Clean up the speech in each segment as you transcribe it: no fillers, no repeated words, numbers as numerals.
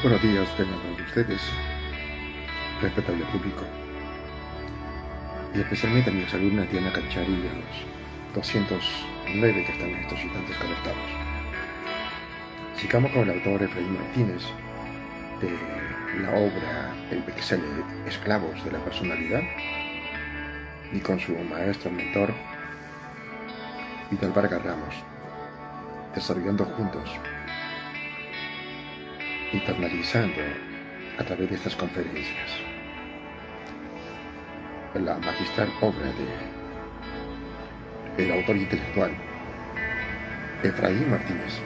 Buenos días, tengan de ustedes, respetable público, y especialmente a mis alumnas Diana Canchari y a los 209 que están en estos instantes conectados. Sigamos con el autor Efraín Martínez de la obra El bestseller Esclavos de la Personalidad y con su maestro mentor Vidal Vargas Ramos, desarrollando juntos, internalizando a través de estas conferencias la magistral obra del autor intelectual Efraín Martínez,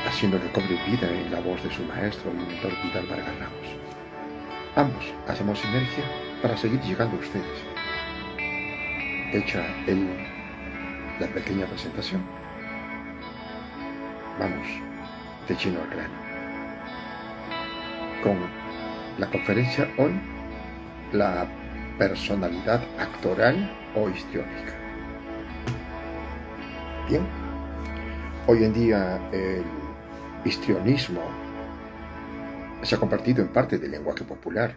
haciendo que cobre vida en la voz de su maestro y mentor Vidal Vargas Ramos. Ambos hacemos sinergia para seguir llegando a ustedes. Hecha la pequeña presentación, vamos de lleno al grano con la conferencia hoy: la personalidad actoral o histriónica. Bien, hoy en día el histrionismo se ha convertido en parte del lenguaje popular,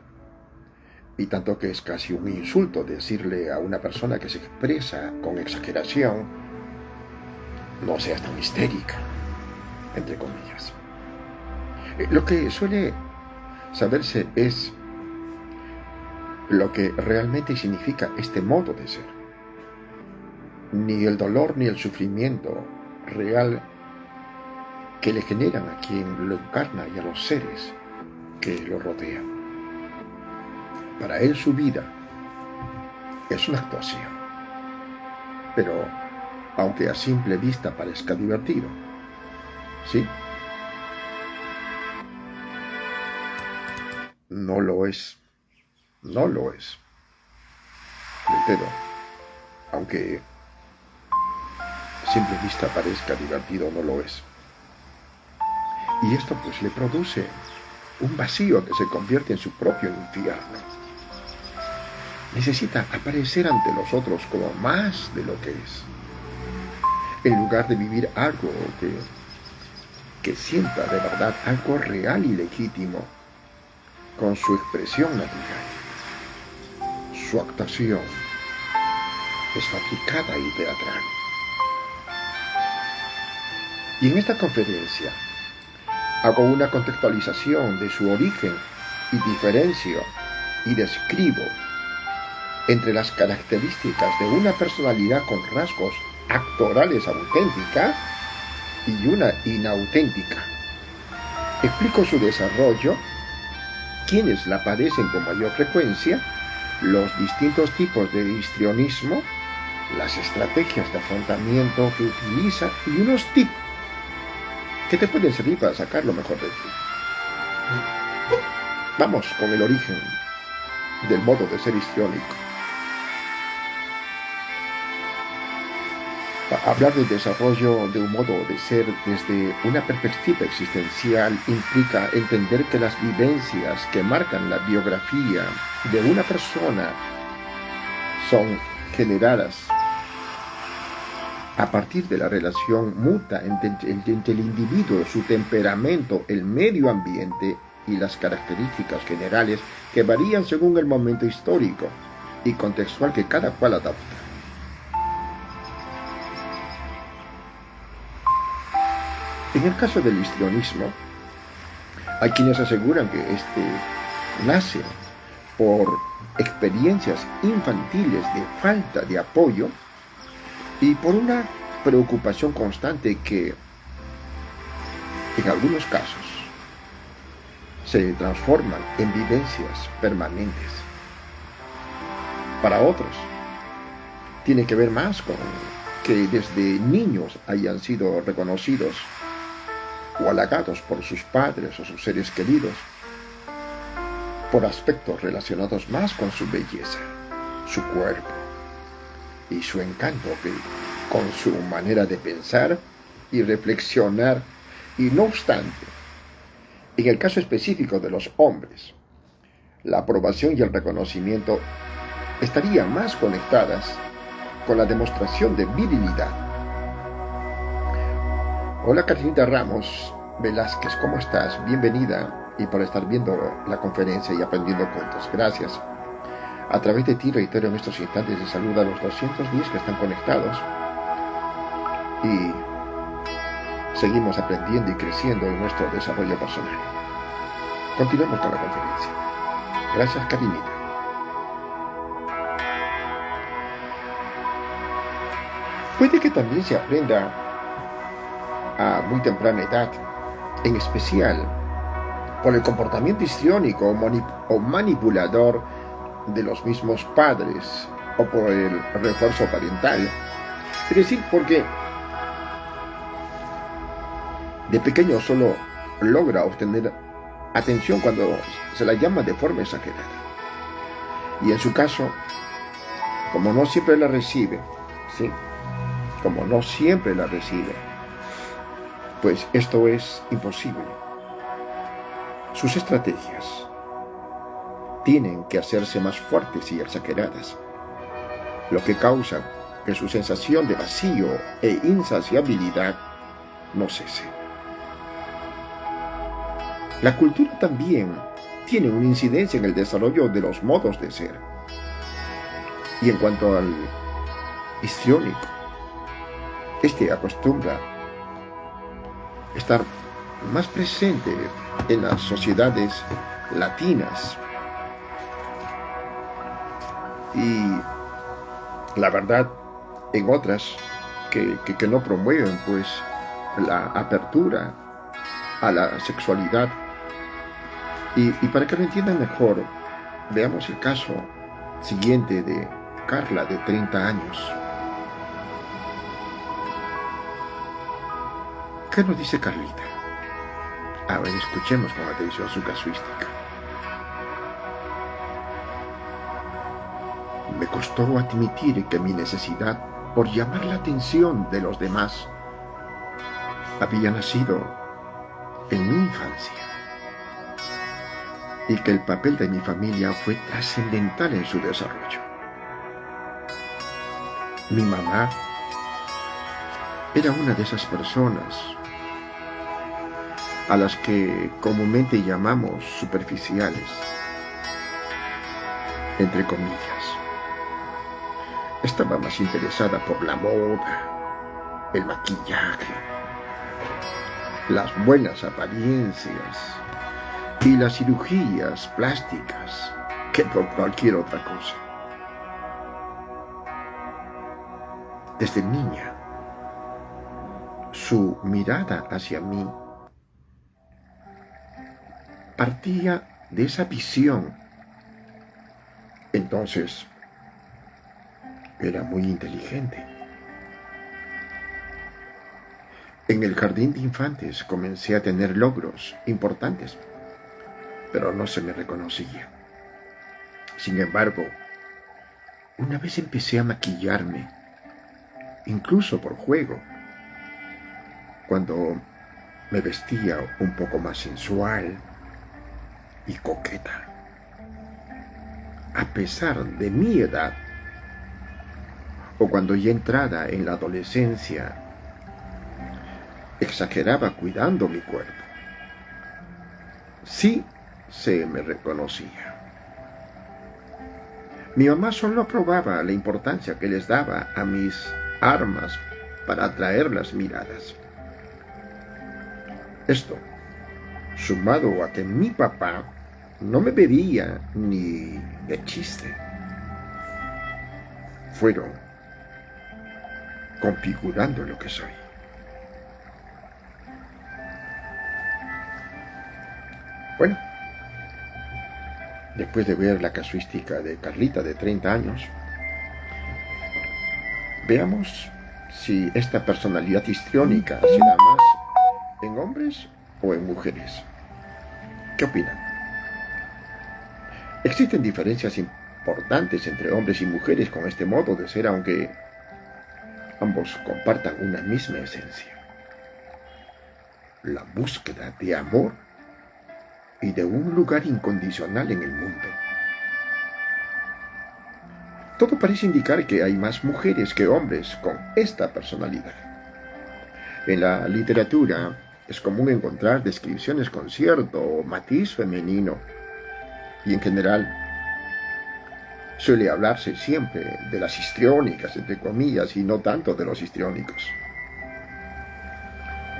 y tanto que es casi un insulto decirle a una persona que se expresa con exageración: no seas tan histérica, entre comillas. Lo que suele saberse es lo que realmente significa este modo de ser. Ni el dolor ni el sufrimiento real que le generan a quien lo encarna y a los seres que lo rodean. Para él su vida es una actuación, pero aunque a simple vista parezca divertido, ¿sí?, no lo es. No lo es. Reitero, aunque a simple vista parezca divertido, no lo es. Y esto pues le produce un vacío que se convierte en su propio infierno. Necesita aparecer ante los otros como más de lo que es, en lugar de vivir algo que sienta de verdad, algo real y legítimo, con su expresión natural. Su actuación es fabricada y teatral. Y en esta conferencia hago una contextualización de su origen y diferencio y describo entre las características de una personalidad con rasgos actorales auténtica y una inauténtica. Explico su desarrollo, quiénes la padecen con mayor frecuencia, los distintos tipos de histrionismo, las estrategias de afrontamiento que utiliza y unos tips que te pueden servir para sacar lo mejor de ti. Vamos con el origen del modo de ser histriónico. Hablar del desarrollo de un modo de ser desde una perspectiva existencial implica entender que las vivencias que marcan la biografía de una persona son generadas a partir de la relación mutua entre el individuo, su temperamento, el medio ambiente y las características generales que varían según el momento histórico y contextual que cada cual adapta. En el caso del histrionismo, hay quienes aseguran que este nace por experiencias infantiles de falta de apoyo y por una preocupación constante que, en algunos casos, se transforman en vivencias permanentes. Para otros, tiene que ver más con que desde niños hayan sido reconocidos o halagados por sus padres o sus seres queridos por aspectos relacionados más con su belleza, su cuerpo y su encanto que con su manera de pensar y reflexionar. Y no obstante, en el caso específico de los hombres, la aprobación y el reconocimiento estarían más conectadas con la demostración de virilidad. Hola, Carinita Ramos. Velázquez, ¿cómo estás? Bienvenida y por estar viendo la conferencia y aprendiendo juntos. Gracias. A través de ti reitero en estos instantes de salud a los 210 que están conectados y seguimos aprendiendo y creciendo en nuestro desarrollo personal. Continuemos con la conferencia. Gracias, Karinita. Puede que también se aprenda a muy temprana edad, en especial por el comportamiento histriónico o manipulador de los mismos padres o por el refuerzo parental. Es decir, porque de pequeño solo logra obtener atención cuando se la llama de forma exagerada. Y en su caso, como no siempre la recibe, ¿sí? Como no siempre la recibe, pues esto es imposible. Sus estrategias tienen que hacerse más fuertes y exageradas, lo que causa que su sensación de vacío e insaciabilidad no cese. La cultura también tiene una incidencia en el desarrollo de los modos de ser. Y en cuanto al histriónico, este acostumbra estar más presente en las sociedades latinas. Y la verdad, en otras que no promueven pues la apertura a la sexualidad. Y para que lo entiendan mejor, veamos el caso siguiente de Carla, de 30 años. ¿Qué nos dice Carlita? A ver, escuchemos con atención su casuística. Me costó admitir que mi necesidad por llamar la atención de los demás había nacido en mi infancia y que el papel de mi familia fue trascendental en su desarrollo. Mi mamá era una de esas personas a las que comúnmente llamamos superficiales, entre comillas. Estaba más interesada por la moda, el maquillaje, las buenas apariencias y las cirugías plásticas que por cualquier otra cosa. Desde niña, su mirada hacia mí partía de esa visión. Entonces, era muy inteligente. En el jardín de infantes comencé a tener logros importantes, pero no se me reconocía. Sin embargo, una vez empecé a maquillarme, incluso por juego, cuando me vestía un poco más sensual y coqueta. A pesar de mi edad, o cuando ya entrada en la adolescencia, exageraba cuidando mi cuerpo. Sí se me reconocía. Mi mamá solo aprobaba la importancia que les daba a mis armas para atraer las miradas. Esto, sumado a que mi papá no me veía ni de chiste, fueron configurando lo que soy. Bueno, después de ver la casuística de Carlita, de 30 años, veamos si esta personalidad histriónica se da más en hombres o en mujeres. ¿Qué opinan? Existen diferencias importantes entre hombres y mujeres con este modo de ser, aunque ambos compartan una misma esencia: la búsqueda de amor y de un lugar incondicional en el mundo. Todo parece indicar que hay más mujeres que hombres con esta personalidad. En la literatura es común encontrar descripciones con cierto matiz femenino y en general suele hablarse siempre de las histriónicas, entre comillas, y no tanto de los histriónicos.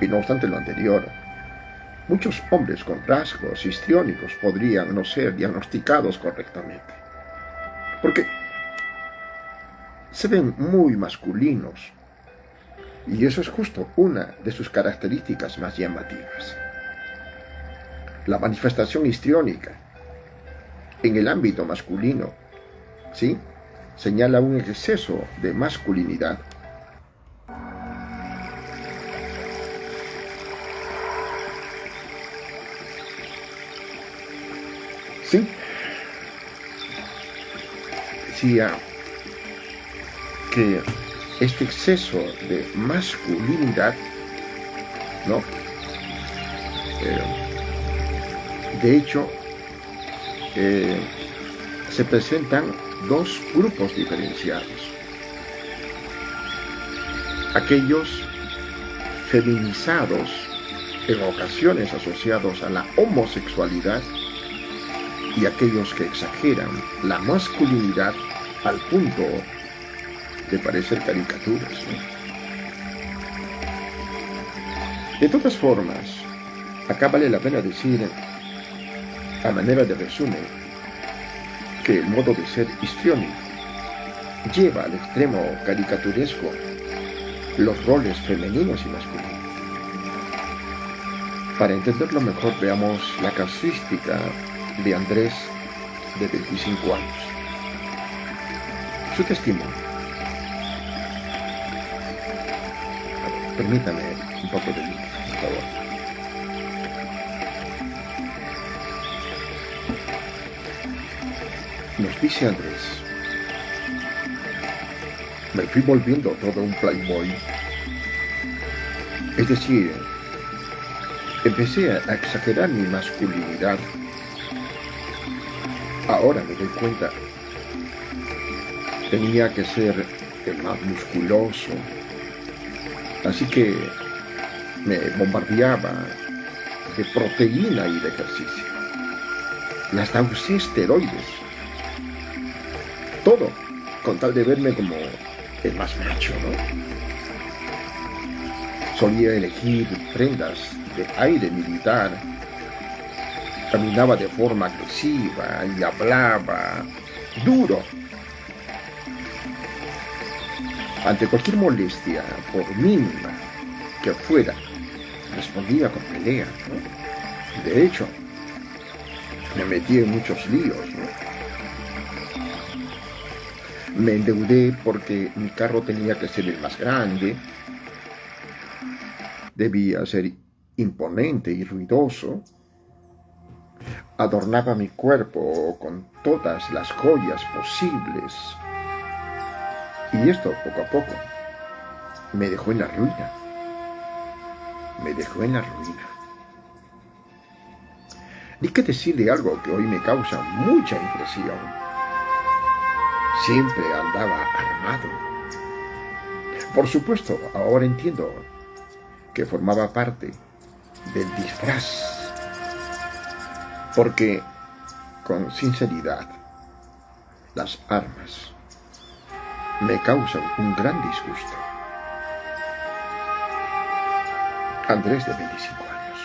Y no obstante lo anterior, muchos hombres con rasgos histriónicos podrían no ser diagnosticados correctamente, porque se ven muy masculinos, y eso es justo una de sus características más llamativas. La manifestación histriónica en el ámbito masculino, ¿sí?, señala un exceso de masculinidad. Sí, decía que este exceso de masculinidad, ¿no? De hecho, se presentan dos grupos diferenciados. Aquellos feminizados, en ocasiones asociados a la homosexualidad, y aquellos que exageran la masculinidad al punto de parecer caricaturas, ¿no? De todas formas, acá vale la pena decir, a manera de resumen, que el modo de ser histriónico lleva al extremo caricaturesco los roles femeninos y masculinos. Para entenderlo mejor, veamos la casuística de Andrés, de 25 años. Su testimonio. Permítame un poco de luz, por favor. Nos dice Andrés: me fui volviendo todo un playboy. Es decir, empecé a exagerar mi masculinidad. Ahora me doy cuenta, tenía que ser el más musculoso, así que me bombardeaba de proteína y de ejercicio. Y hasta usé esteroides. Todo con tal de verme como el más macho, ¿no? Solía elegir prendas de aire militar. Caminaba de forma agresiva y hablaba duro. Ante cualquier molestia, por mínima que fuera, respondía con pelea, ¿no? De hecho, me metí en muchos líos, ¿no? Me endeudé porque mi carro tenía que ser el más grande, debía ser imponente y ruidoso, adornaba mi cuerpo con todas las joyas posibles, y esto poco a poco me dejó en la ruina. Ni que decir de algo que hoy me causa mucha impresión. Siempre andaba armado. Por supuesto, ahora entiendo que formaba parte del disfraz, porque, con sinceridad, las armas me causan un gran disgusto. Andrés, de 25 años.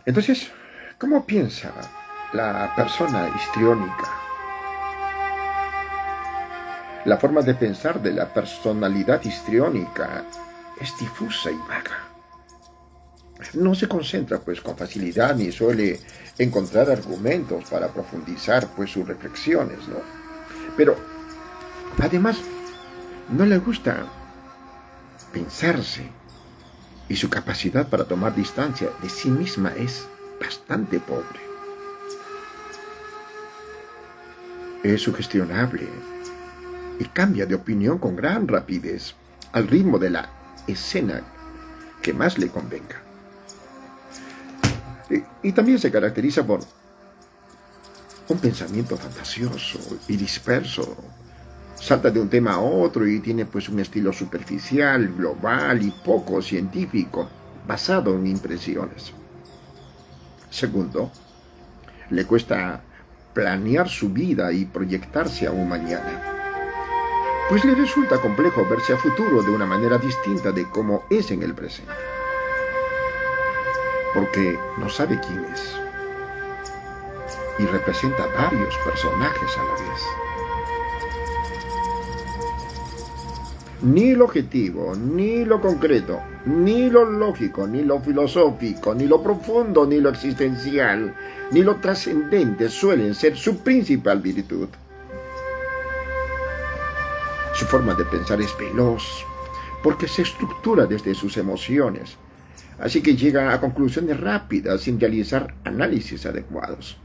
Entonces, ¿cómo piensa la persona histriónica? La forma de pensar de la personalidad histriónica es difusa y vaga. No se concentra pues con facilidad ni suele encontrar argumentos para profundizar pues sus reflexiones, ¿no? Pero además no le gusta pensarse y su capacidad para tomar distancia de sí misma es bastante pobre. Es sugestionable y cambia de opinión con gran rapidez al ritmo de la escena que más le convenga. Y también se caracteriza por un pensamiento fantasioso y disperso salta de un tema a otro y tiene pues un estilo superficial, global y poco científico, basado en impresiones. Segundo, le cuesta planear su vida y proyectarse a un mañana, pues le resulta complejo verse a futuro de una manera distinta de cómo es en el presente, porque no sabe quién es y representa varios personajes a la vez. Ni lo objetivo, ni lo concreto, ni lo lógico, ni lo filosófico, ni lo profundo, ni lo existencial, ni lo trascendente suelen ser su principal virtud. Su forma de pensar es veloz, porque se estructura desde sus emociones, así que llega a conclusiones rápidas sin realizar análisis adecuados.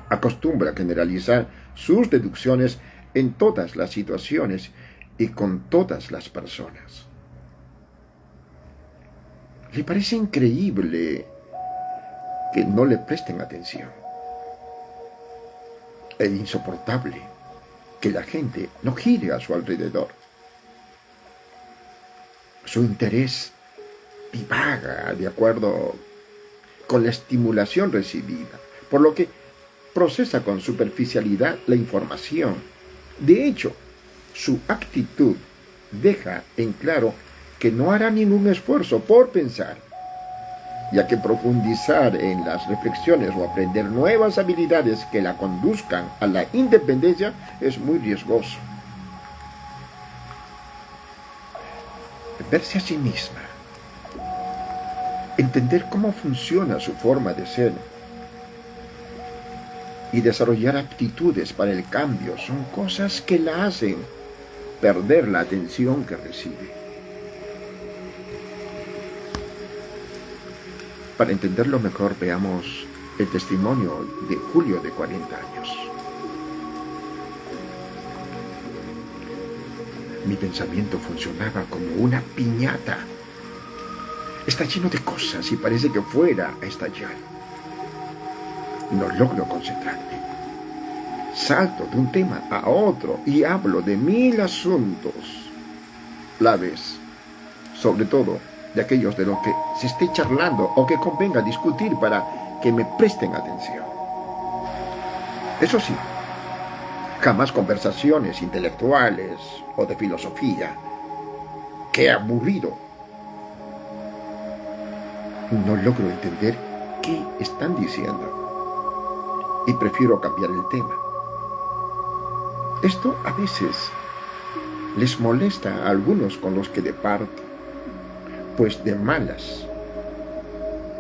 Acostumbra a generalizar sus deducciones en todas las situaciones y con todas las personas. Le parece increíble que no le presten atención. Es insoportable que la gente no gire a su alrededor. Su interés divaga de acuerdo con la estimulación recibida, por lo que procesa con superficialidad la información. De hecho, su actitud deja en claro que no hará ningún esfuerzo por pensar, ya que profundizar en las reflexiones o aprender nuevas habilidades que la conduzcan a la independencia es muy riesgoso. Verse a sí misma, entender cómo funciona su forma de ser y desarrollar aptitudes para el cambio son cosas que la hacen perder la atención que recibe. Para entenderlo mejor, veamos el testimonio de Julio, de 40 años. Mi pensamiento funcionaba como una piñata. Está lleno de cosas y parece que fuera a estallar. No logro concentrarme. Salto de un tema a otro y hablo de 1000 asuntos a la vez, sobre todo de aquellos de los que se esté charlando o que convenga discutir para que me presten atención. Eso sí, jamás conversaciones intelectuales o de filosofía. ¡Qué aburrido! No logro entender qué están diciendo y prefiero cambiar el tema. Esto a veces les molesta a algunos con los que departo, pues de malas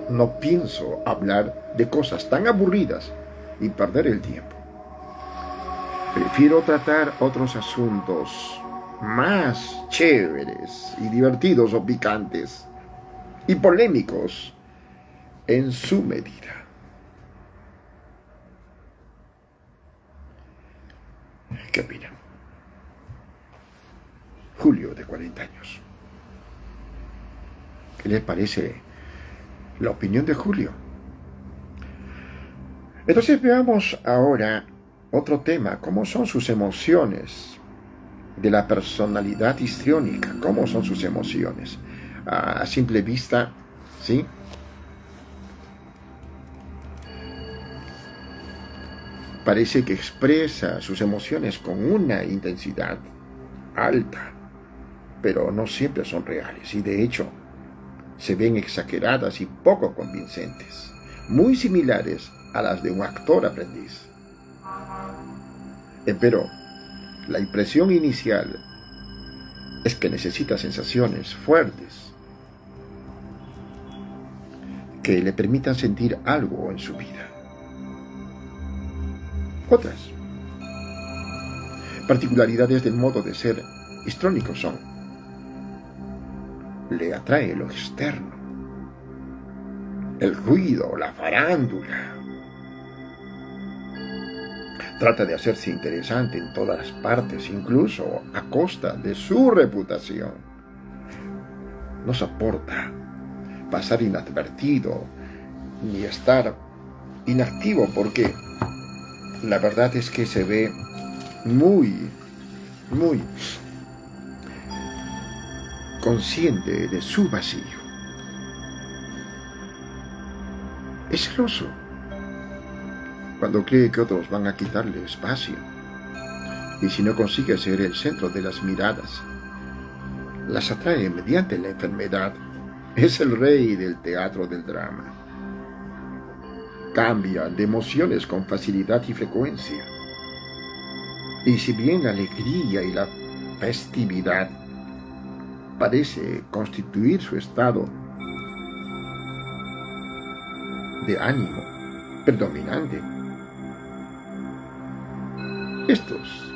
no pienso hablar de cosas tan aburridas y perder el tiempo. Prefiero tratar otros asuntos más chéveres y divertidos o picantes y polémicos en su medida. ¿Qué opinan? Julio, de 40 años. ¿Qué les parece la opinión de Julio? Entonces veamos ahora otro tema, cómo son sus emociones de la personalidad histriónica, cómo son sus emociones. A simple vista, ¿sí? Parece que expresa sus emociones con una intensidad alta, pero no siempre son reales y de hecho se ven exageradas y poco convincentes, muy similares a las de un actor aprendiz. Pero la impresión inicial es que necesita sensaciones fuertes que le permitan sentir algo en su vida. Otras particularidades del modo de ser histrónico son: le atrae lo externo, el ruido, la farándula. Trata de hacerse interesante en todas las partes, incluso a costa de su reputación. No soporta pasar inadvertido ni estar inactivo, porque la verdad es que se ve muy muy consciente de su vacío. Es celoso cuando cree que otros van a quitarle espacio. Y si no consigue ser el centro de las miradas, las atrae mediante la enfermedad. Es el rey del teatro del drama. Cambia de emociones con facilidad y frecuencia. Y si bien la alegría y la festividad parece constituir su estado de ánimo predominante, estos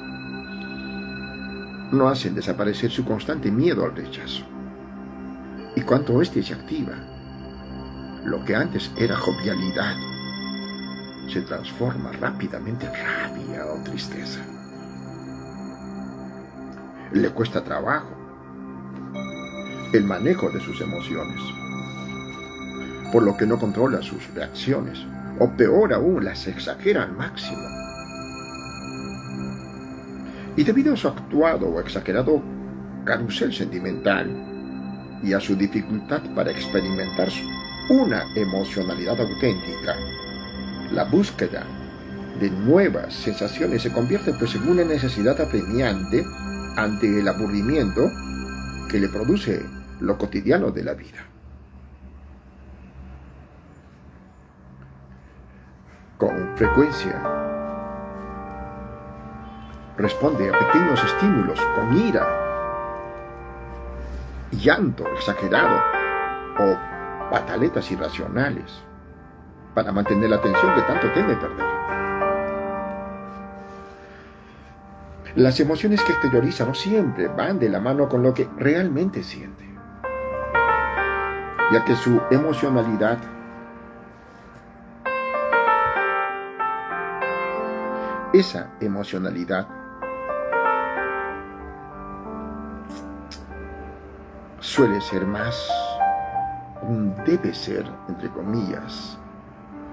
no hacen desaparecer su constante miedo al rechazo. Y cuando éste se activa, lo que antes era jovialidad se transforma rápidamente en rabia o tristeza. Le cuesta trabajo el manejo de sus emociones, por lo que no controla sus reacciones, o peor aún, las exagera al máximo. Y debido a su actuado o exagerado carrusel sentimental y a su dificultad para experimentar una emocionalidad auténtica, la búsqueda de nuevas sensaciones se convierte pues en una necesidad apremiante ante el aburrimiento que le produce lo cotidiano de la vida. Con frecuencia responde a pequeños estímulos con ira, llanto exagerado o pataletas irracionales para mantener la atención que tanto teme perder. Las emociones que exterioriza no siempre van de la mano con lo que realmente siente, ya que su emocionalidad suele ser más un debe ser, entre comillas,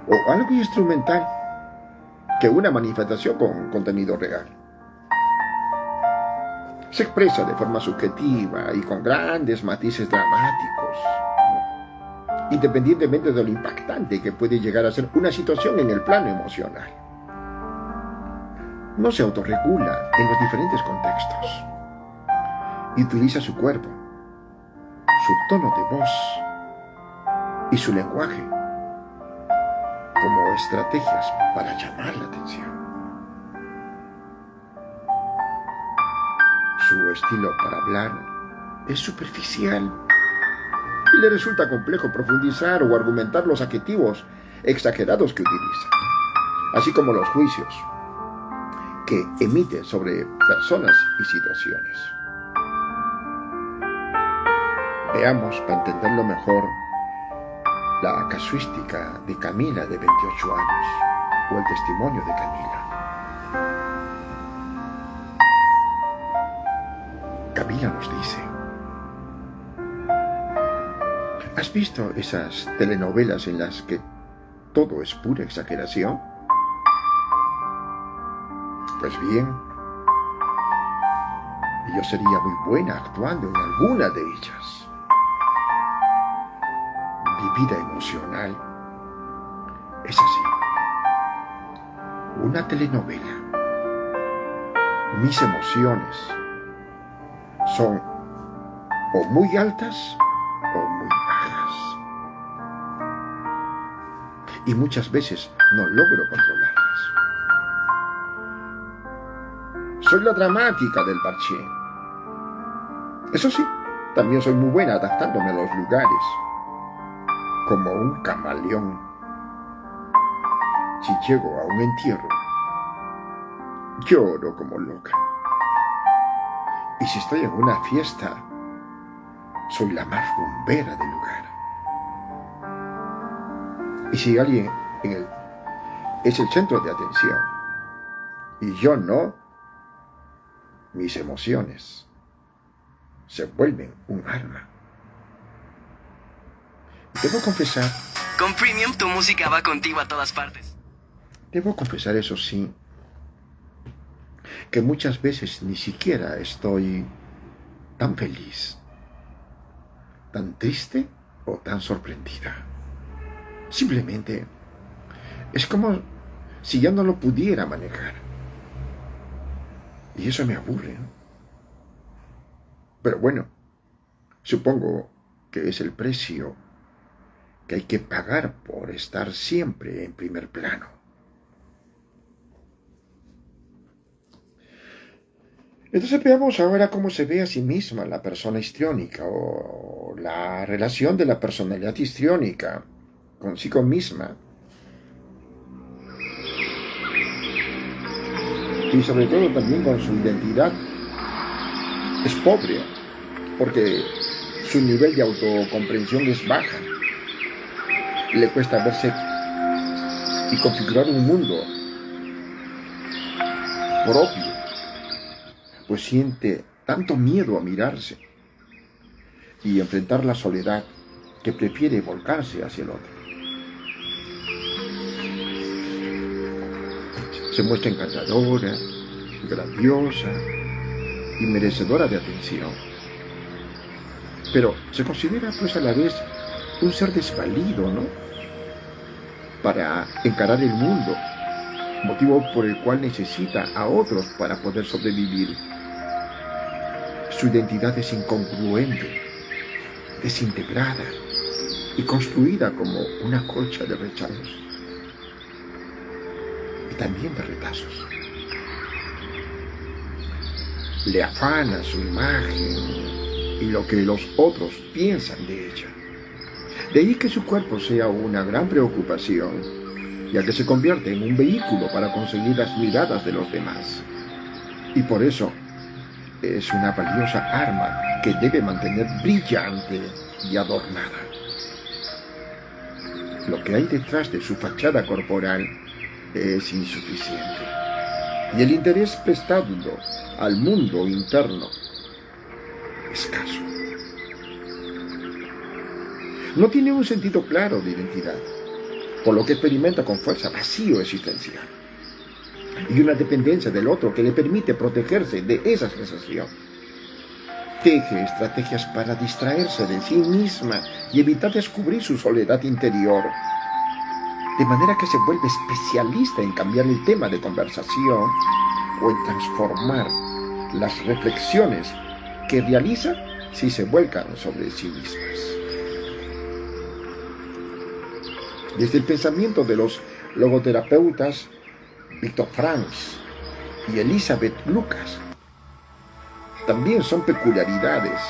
o algo instrumental que una manifestación con contenido real. Se expresa de forma subjetiva y con grandes matices dramáticos, independientemente de lo impactante que puede llegar a ser una situación en el plano emocional. No se autorregula en los diferentes contextos y utiliza su cuerpo, su tono de voz y su lenguaje como estrategias para llamar la atención. Su estilo para hablar es superficial y le resulta complejo profundizar o argumentar los adjetivos exagerados que utiliza, así como los juicios que emite sobre personas y situaciones. Veamos, para entenderlo mejor, la casuística de Camila, de 28 años, o el testimonio de Camila. Camila nos dice: ¿has visto esas telenovelas en las que todo es pura exageración? Pues bien, yo sería muy buena actuando en alguna de ellas. Mi vida emocional es así, una telenovela. Mis emociones son o muy altas o muy bajas, y muchas veces no logro controlarlas. Soy la dramática del parché. Eso sí, también soy muy buena adaptándome a los lugares, como un camaleón. Si llego a un entierro, lloro como loca. Y si estoy en una fiesta, soy la más rumbera del lugar. Y si alguien es el centro de atención y yo no, mis emociones se vuelven un arma. Debo confesar. Con Premium tu música va contigo a todas partes. Debo confesar, eso sí, que muchas veces ni siquiera estoy tan feliz, tan triste o tan sorprendida. Simplemente es como si ya no lo pudiera manejar. Y eso me aburre, ¿no? Pero bueno, supongo que es el precio que hay que pagar por estar siempre en primer plano. Entonces veamos ahora cómo se ve a sí misma la persona histriónica o la relación de la personalidad histriónica consigo misma y sobre todo también con su identidad. Es pobre porque su nivel de autocomprensión es baja. Le cuesta verse y configurar un mundo propio, pues siente tanto miedo a mirarse y enfrentar la soledad que prefiere volcarse hacia el otro. Se muestra encantadora, grandiosa y merecedora de atención, pero se considera pues a la vez un ser desvalido, ¿no?, para encarar el mundo, motivo por el cual necesita a otros para poder sobrevivir. Su identidad es incongruente, desintegrada y construida como una colcha de rechazos y también de retazos. Le afana su imagen y lo que los otros piensan de ella. De ahí que su cuerpo sea una gran preocupación, ya que se convierte en un vehículo para conseguir las miradas de los demás. Y por eso es una valiosa arma que debe mantener brillante y adornada. Lo que hay detrás de su fachada corporal es insuficiente, y el interés prestado al mundo interno escaso. No tiene un sentido claro de identidad, por lo que experimenta con fuerza vacío existencial y una dependencia del otro que le permite protegerse de esa sensación. Teje estrategias para distraerse de sí misma y evitar descubrir su soledad interior, de manera que se vuelve especialista en cambiar el tema de conversación o en transformar las reflexiones que realiza si se vuelcan sobre sí mismas. Desde el pensamiento de los logoterapeutas Viktor Frankl y Elizabeth Lucas, también son peculiaridades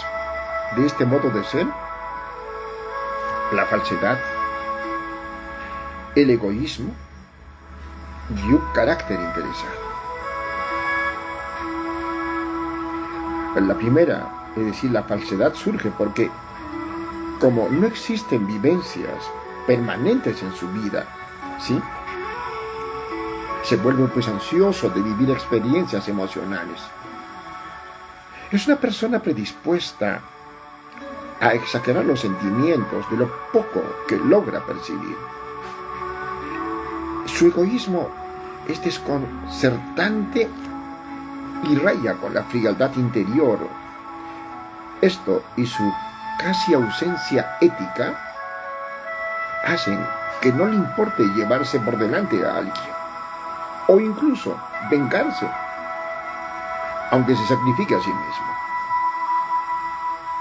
de este modo de ser la falsedad, el egoísmo y un carácter interesado. La primera, es decir, la falsedad, surge porque, como no existen vivencias permanentes en su vida, ¿sí?, se vuelve pues ansioso de vivir experiencias emocionales. Es una persona predispuesta a exagerar los sentimientos de lo poco que logra percibir. Su egoísmo es desconcertante y raya con la frialdad interior. Esto y su casi ausencia ética hacen que no le importe llevarse por delante a alguien, o incluso vengarse, aunque se sacrifique a sí mismo.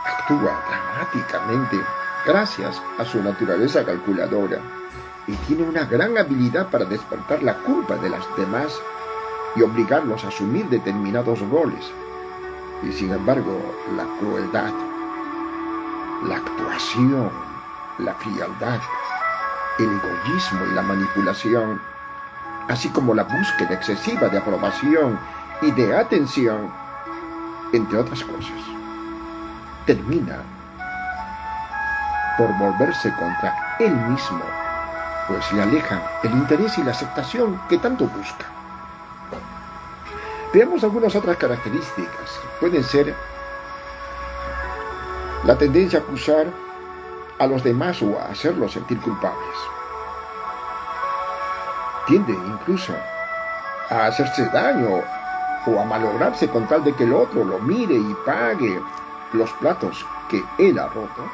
Actúa dramáticamente gracias a su naturaleza calculadora y tiene una gran habilidad para despertar la culpa de los demás y obligarlos a asumir determinados roles. Y sin embargo, la crueldad, la actuación, la frialdad, el egoísmo y la manipulación, así como la búsqueda excesiva de aprobación y de atención, entre otras cosas, termina por volverse contra él mismo, pues le alejan el interés y la aceptación que tanto busca. Veamos algunas otras características. Pueden ser la tendencia a acusar a los demás o a hacerlos sentir culpables. Tiende incluso a hacerse daño o a malograrse con tal de que el otro lo mire y pague los platos que él ha roto.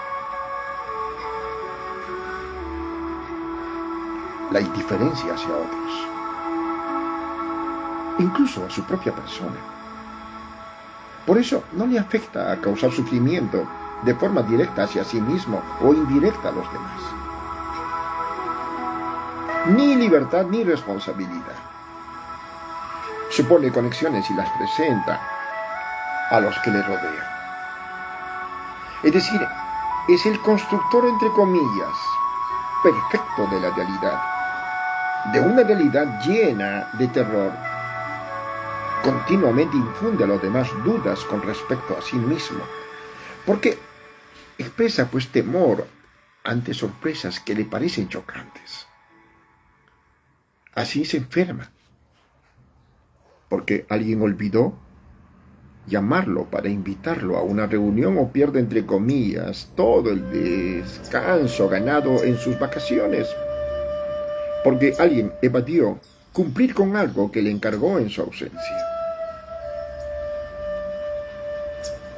La indiferencia hacia otros, incluso a su propia persona. Por eso no le afecta a causar sufrimiento de forma directa hacia sí mismo o indirecta a los demás. Ni libertad ni responsabilidad. Supone conexiones y las presenta a los que le rodean. Es decir, es el constructor, entre comillas, perfecto de la realidad, de una realidad llena de terror. Continuamente infunde a los demás dudas con respecto a sí mismo, porque expresa pues temor ante sorpresas que le parecen chocantes. Así se enferma, porque alguien olvidó llamarlo para invitarlo a una reunión o pierde, entre comillas, todo el descanso ganado en sus vacaciones, porque alguien evadió cumplir con algo que le encargó en su ausencia.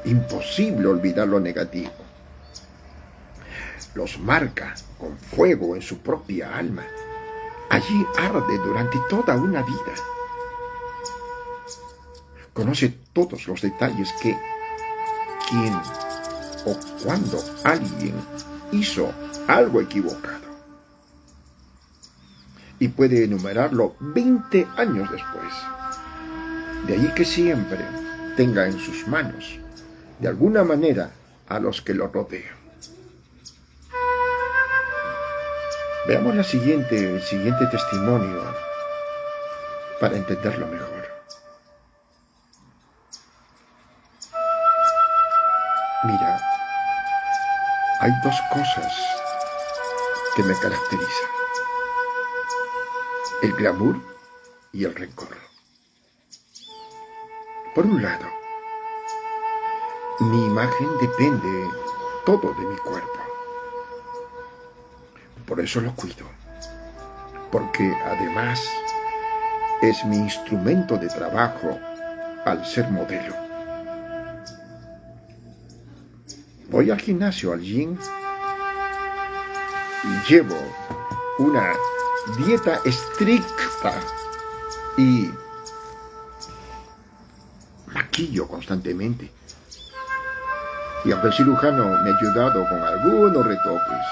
Imposible olvidar lo negativo. Los marca con fuego en su propia alma. Allí arde durante toda una vida. Conoce todos los detalles que, quién o cuándo alguien hizo algo equivocado. Y puede enumerarlo 20 años después. De ahí que siempre tenga en sus manos, de alguna manera, a los que lo rodean. Veamos el siguiente testimonio para entenderlo mejor. Mira, hay dos cosas que me caracterizan: el glamour y el rencor. Por un lado, mi imagen depende todo de mi cuerpo. Por eso lo cuido, porque además es mi instrumento de trabajo al ser modelo. Voy al gimnasio, al gym, y llevo una dieta estricta y maquillo constantemente. Y aunque el cirujano me ha ayudado con algunos retoques,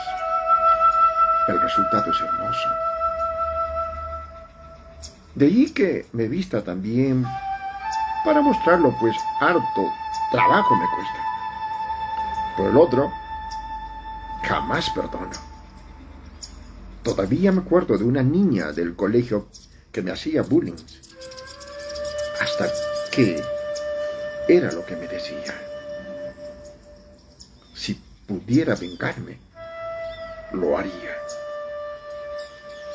el resultado es hermoso. De ahí que me vista también para mostrarlo, pues harto trabajo me cuesta. Por el otro, jamás perdono. Todavía me acuerdo de una niña del colegio que me hacía bullying, hasta que era lo que me decía. Si pudiera vengarme, lo haría.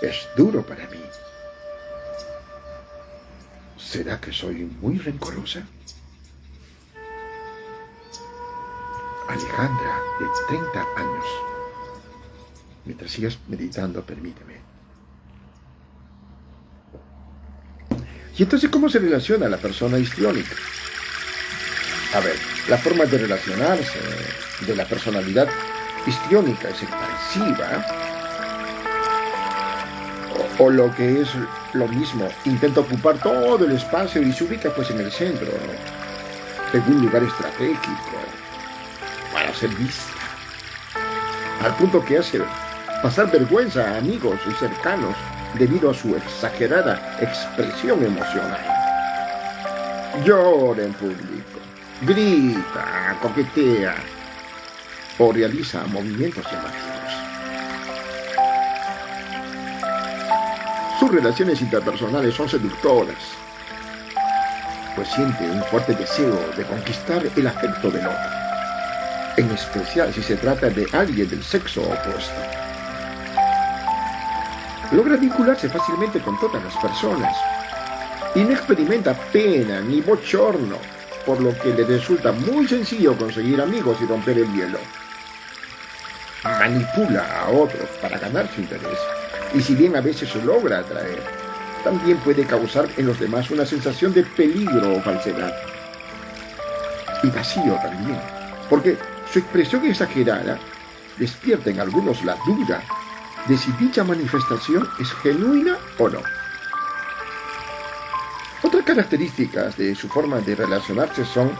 Es duro para mí. ¿Será que soy muy rencorosa? Alejandra, de 30 años. Mientras sigas meditando, permíteme. ¿Y entonces cómo se relaciona la persona histriónica? A ver, la forma de relacionarse de la personalidad histriónica es expansiva, o lo que es lo mismo, intenta ocupar todo el espacio y se ubica pues en el centro, ¿no? En un lugar estratégico para ser vista, al punto que hace pasar vergüenza a amigos y cercanos debido a su exagerada expresión emocional. Llora en público, grita, coquetea o realiza movimientos llamativos. Sus relaciones interpersonales son seductoras, pues siente un fuerte deseo de conquistar el afecto del otro, en especial si se trata de alguien del sexo opuesto. Logra vincularse fácilmente con todas las personas y no experimenta pena ni bochorno, por lo que le resulta muy sencillo conseguir amigos y romper el hielo. Manipula a otros para ganar su interés, y si bien a veces se logra atraer, también puede causar en los demás una sensación de peligro o falsedad. Y vacío también, porque su expresión exagerada despierta en algunos la duda de si dicha manifestación es genuina o no. Otras características de su forma de relacionarse son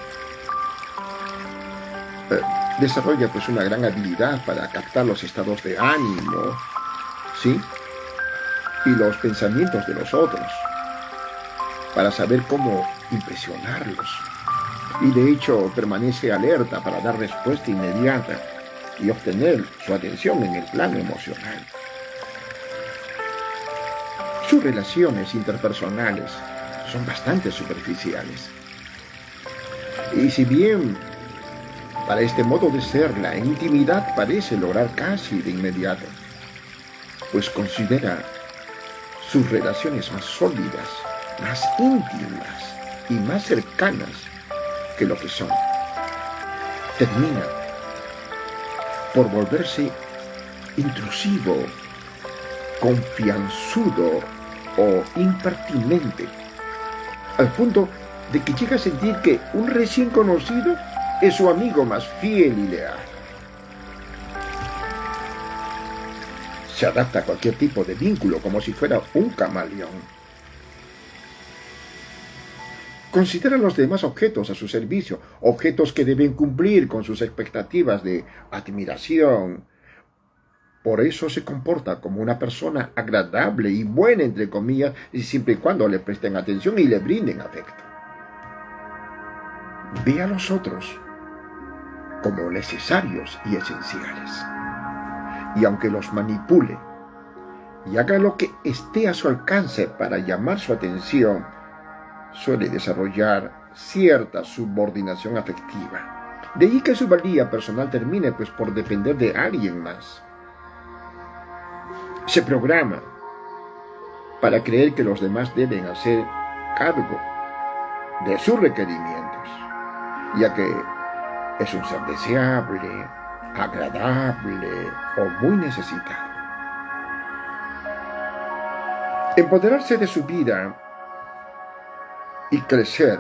desarrolla pues una gran habilidad para captar los estados de ánimo, ¿sí? Y los pensamientos de los otros, para saber cómo impresionarlos. Y de hecho permanece alerta para dar respuesta inmediata y obtener su atención en el plano emocional. Sus relaciones interpersonales son bastante superficiales. Y si bien para este modo de ser la intimidad parece lograr casi de inmediato, pues considera sus relaciones más sólidas, más íntimas y más cercanas que lo que son, termina por volverse intrusivo, confianzudo o impertinente, al punto de que llega a sentir que un recién conocido es su amigo más fiel y leal. Se adapta a cualquier tipo de vínculo como si fuera un camaleón. Considera a los demás objetos a su servicio, objetos que deben cumplir con sus expectativas de admiración. Por eso se comporta como una persona agradable y buena, entre comillas, siempre y cuando le presten atención y le brinden afecto. Ve a los otros como necesarios y esenciales. Y aunque los manipule y haga lo que esté a su alcance para llamar su atención, suele desarrollar cierta subordinación afectiva. De ahí que su valía personal termine pues por depender de alguien más. Se programa para creer que los demás deben hacer cargo de sus requerimientos, ya que es un ser deseable, agradable o muy necesitado. Empoderarse de su vida y crecer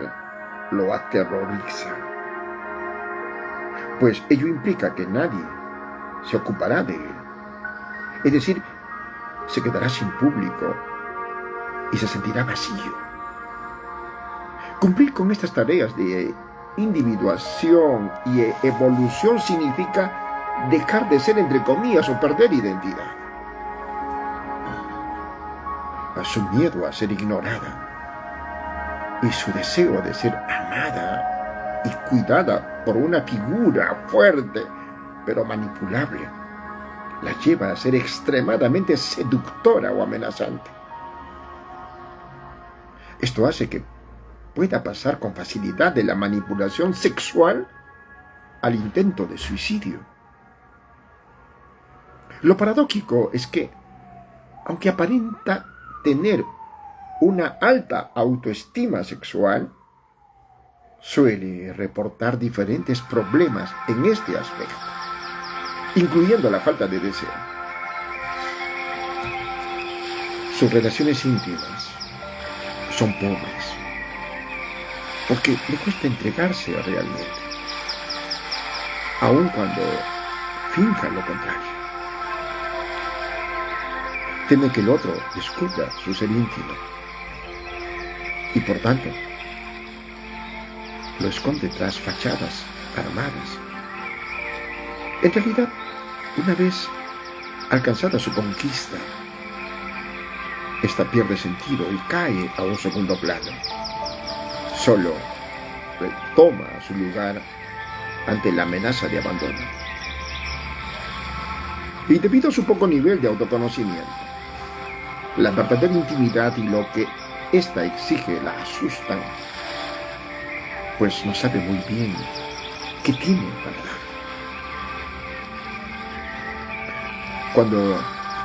lo aterroriza, pues ello implica que nadie se ocupará de él. Es decir, se quedará sin público y se sentirá vacío. Cumplir con estas tareas de individuación y evolución significa dejar de ser, entre comillas, o perder identidad. A su miedo a ser ignorada y su deseo de ser amada y cuidada por una figura fuerte pero manipulable la lleva a ser extremadamente seductora o amenazante. Esto hace que pueda pasar con facilidad de la manipulación sexual al intento de suicidio. Lo paradójico es que, aunque aparenta tener una alta autoestima sexual, suele reportar diferentes problemas en este aspecto, incluyendo la falta de deseo. Sus relaciones íntimas son pobres, porque le cuesta entregarse realmente, aun cuando finja lo contrario. Teme que el otro descubra su ser íntimo y, por tanto, lo esconde tras fachadas armadas. En realidad, una vez alcanzada su conquista, esta pierde sentido y cae a un segundo plano. Solo retoma su lugar ante la amenaza de abandono. Y debido a su poco nivel de autoconocimiento, la verdadera intimidad y lo que ésta exige la asustan, pues no sabe muy bien qué tiene para dar. Cuando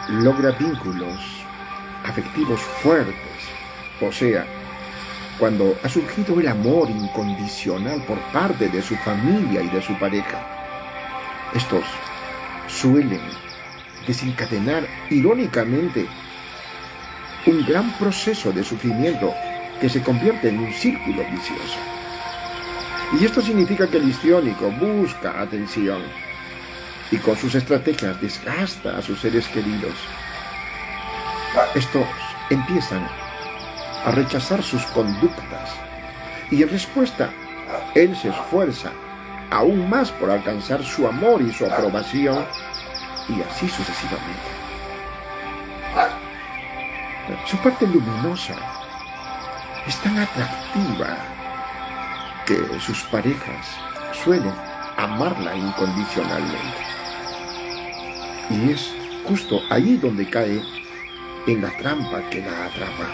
logra vínculos afectivos fuertes, o sea, cuando ha surgido el amor incondicional por parte de su familia y de su pareja, estos suelen desencadenar irónicamente un gran proceso de sufrimiento que se convierte en un círculo vicioso. Y esto significa que el histriónico busca atención y con sus estrategias desgasta a sus seres queridos. Estos empiezan a rechazar sus conductas y en respuesta él se esfuerza aún más por alcanzar su amor y su aprobación y así sucesivamente. Su parte luminosa es tan atractiva que sus parejas suelen amarla incondicionalmente. Y es justo ahí donde cae en la trampa que la atrapa.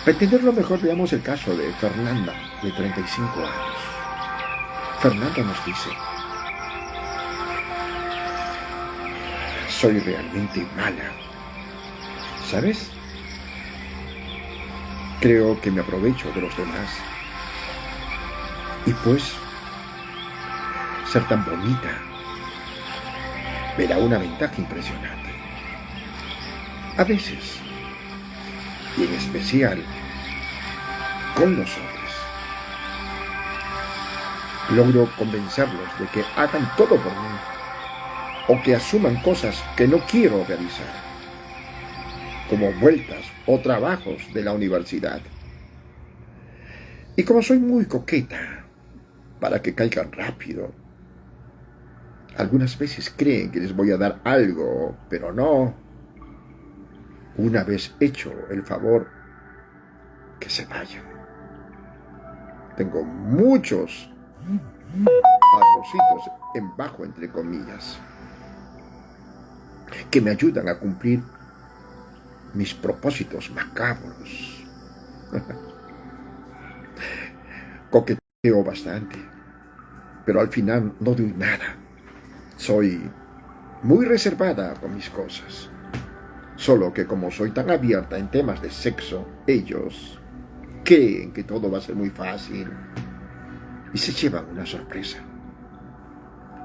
Para entenderlo mejor, veamos el caso de Fernanda, de 35 años. Fernanda nos dice: soy realmente mala, ¿sabes? Creo que me aprovecho de los demás. Y pues, ser tan bonita me da una ventaja impresionante. A veces, y en especial con los hombres, logro convencerlos de que hagan todo por mí o que asuman cosas que no quiero realizar, como vueltas o trabajos de la universidad. Y como soy muy coqueta, para que caigan rápido, algunas veces creen que les voy a dar algo, pero no. Una vez hecho el favor, que se vayan. Tengo muchos arrocitos en bajo, entre comillas, que me ayudan a cumplir mis propósitos macabros. Coqueteo bastante, pero al final no doy nada. Soy muy reservada con mis cosas. Solo que como soy tan abierta en temas de sexo, ellos creen que todo va a ser muy fácil y se llevan una sorpresa.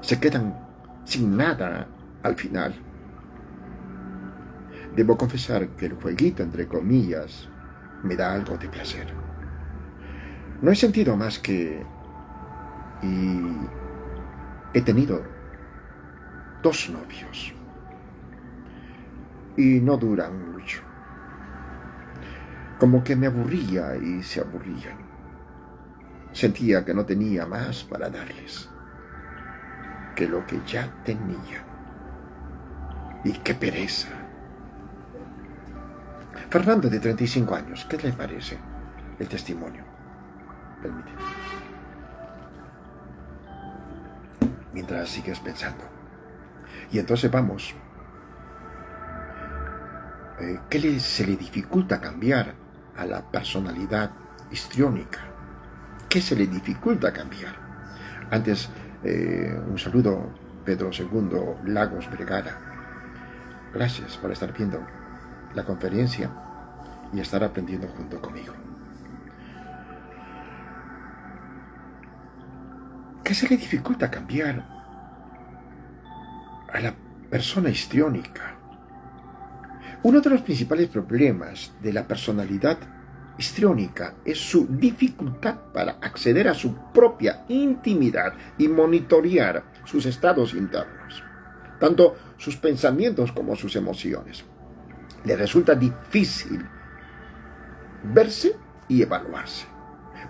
Se quedan sin nada al final. Debo confesar que el jueguito, entre comillas, me da algo de placer. No he sentido más que... y he tenido 2 novios. Y no duran mucho. Como que me aburría y se aburrían. Sentía que no tenía más para darles que lo que ya tenía. Y qué pereza. Fernando, de 35 años, ¿qué le parece el testimonio? Permíteme. Mientras sigues pensando. Y entonces vamos. ¿Qué se le dificulta cambiar a la personalidad histriónica? ¿Qué se le dificulta cambiar? Antes, un saludo, Pedro II Lagos Vergara. Gracias por estar viendo la conferencia y estar aprendiendo junto conmigo. ¿Qué se le dificulta cambiar a la persona histriónica? Uno de los principales problemas de la personalidad histriónica es su dificultad para acceder a su propia intimidad y monitorear sus estados internos, tanto sus pensamientos como sus emociones. Le resulta difícil verse y evaluarse,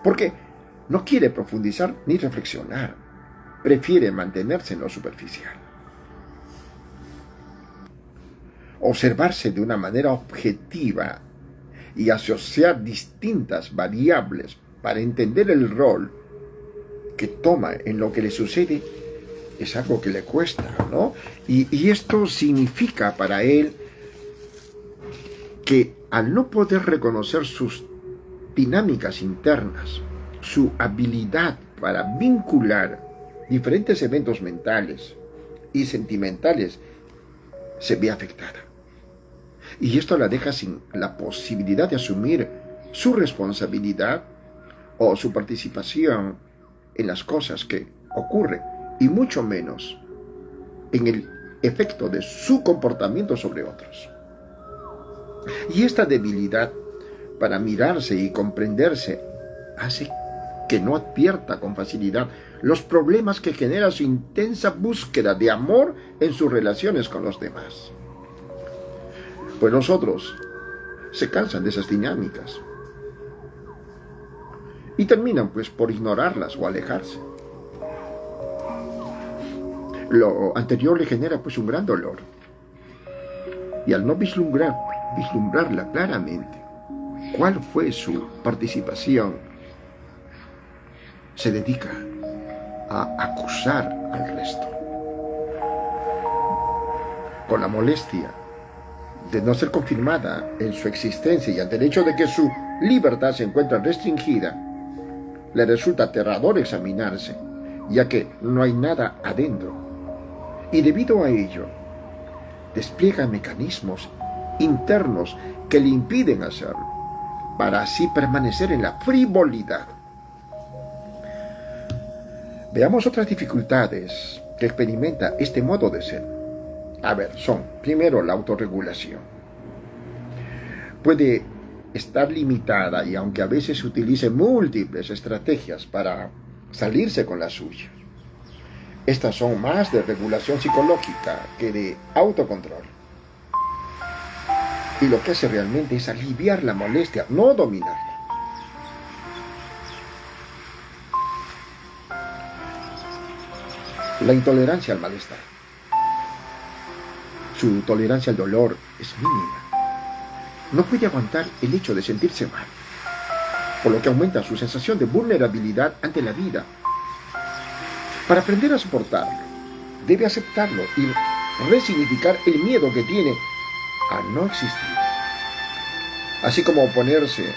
porque no quiere profundizar ni reflexionar, prefiere mantenerse en lo superficial. Observarse de una manera objetiva y asociar distintas variables para entender el rol que toma en lo que le sucede es algo que le cuesta, ¿no? Y esto significa para él que al no poder reconocer sus dinámicas internas, su habilidad para vincular diferentes eventos mentales y sentimentales se ve afectada. Y esto la deja sin la posibilidad de asumir su responsabilidad o su participación en las cosas que ocurren, y mucho menos en el efecto de su comportamiento sobre otros. Y esta debilidad para mirarse y comprenderse hace que no advierta con facilidad los problemas que genera su intensa búsqueda de amor en sus relaciones con los demás. Pues los otros se cansan de esas dinámicas y terminan pues por ignorarlas o alejarse. Lo anterior le genera pues un gran dolor, y al no vislumbrarla claramente cuál fue su participación, se dedica a acusar al resto, con la molestia de no ser confirmada en su existencia, y ante el hecho de que su libertad se encuentra restringida, le resulta aterrador examinarse, ya que no hay nada adentro, y debido a ello despliega mecanismos internos que le impiden hacerlo, para así permanecer en la frivolidad. Veamos otras dificultades que experimenta este modo de ser. Son, primero, la autorregulación. Puede estar limitada, y aunque a veces utilice múltiples estrategias para salirse con la suya, estas son más de regulación psicológica que de autocontrol. Y lo que hace realmente es aliviar la molestia, no dominarla. La intolerancia al malestar. Su tolerancia al dolor es mínima. No puede aguantar el hecho de sentirse mal, por lo que aumenta su sensación de vulnerabilidad ante la vida. Para aprender a soportarlo, debe aceptarlo y resignificar el miedo que tiene a no existir, así como oponerse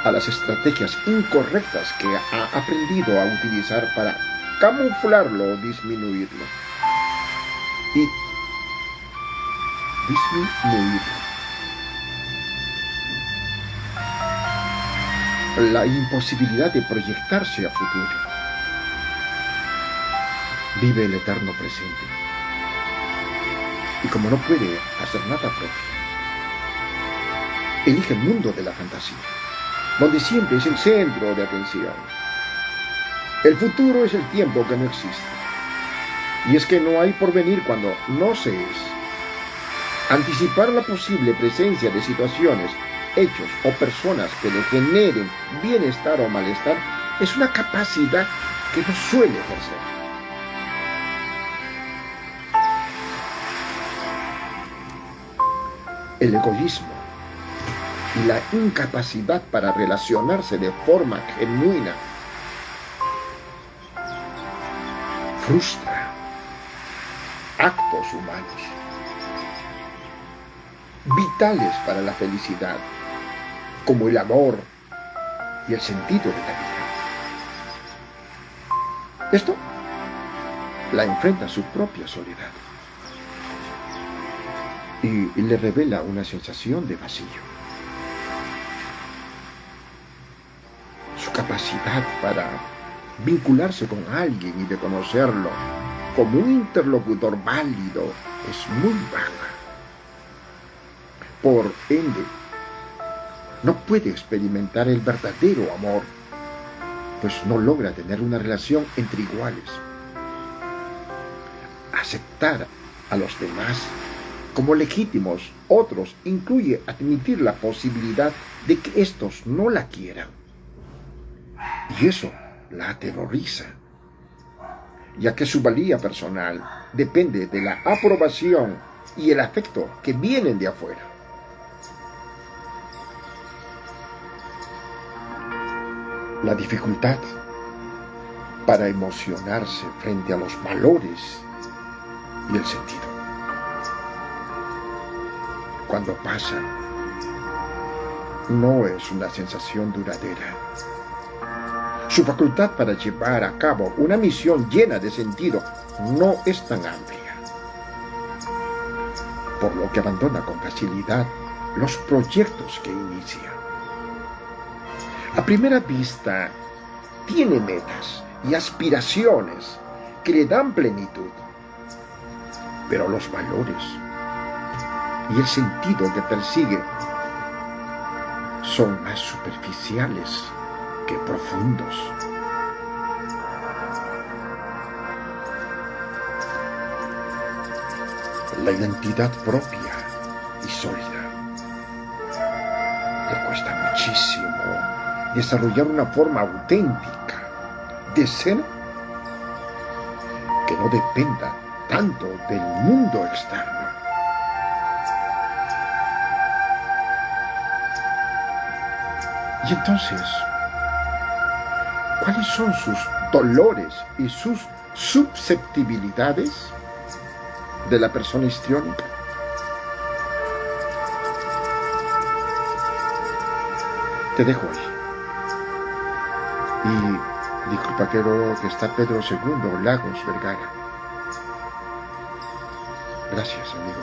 a las estrategias incorrectas que ha aprendido a utilizar para camuflarlo o disminuirlo. Y disminuirlo. La imposibilidad de proyectarse a futuro. Vive el eterno presente. Y como no puede hacer nada propio, elige el mundo de la fantasía, donde siempre es el centro de atención. El futuro es el tiempo que no existe. Y es que no hay porvenir cuando no se es. Anticipar la posible presencia de situaciones, hechos o personas que le generen bienestar o malestar es una capacidad que no suele ejercer. El egoísmo y la incapacidad para relacionarse de forma genuina frustra actos humanos vitales para la felicidad, como el amor y el sentido de la vida. Esto la enfrenta a su propia soledad y le revela una sensación de vacío. Su capacidad para vincularse con alguien y de conocerlo como un interlocutor válido es muy baja. Por ende, no puede experimentar el verdadero amor, pues no logra tener una relación entre iguales. Aceptar a los demás como legítimos otros incluye admitir la posibilidad de que estos no la quieran. Y eso la aterroriza, ya que su valía personal depende de la aprobación y el afecto que vienen de afuera. La dificultad para emocionarse frente a los valores y el sentido. Cuando pasa, no es una sensación duradera. Su facultad para llevar a cabo una misión llena de sentido no es tan amplia, por lo que abandona con facilidad los proyectos que inicia. A primera vista, tiene metas y aspiraciones que le dan plenitud, pero los valores y el sentido que persigue son más superficiales que profundos. La identidad propia y sólida le cuesta muchísimo desarrollar una forma auténtica de ser que no dependa tanto del mundo externo. Y entonces, ¿cuáles son sus dolores y sus susceptibilidades de la persona histriónica? Te dejo ahí. Y disculpa, quiero que está Pedro II Lagos Vergara. Gracias, amigo,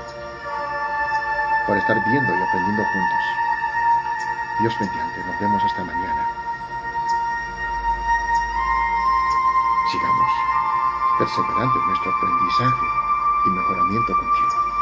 por estar viendo y aprendiendo juntos. Dios mediante, nos vemos hasta mañana. Sigamos perseverando en nuestro aprendizaje y mejoramiento continuo.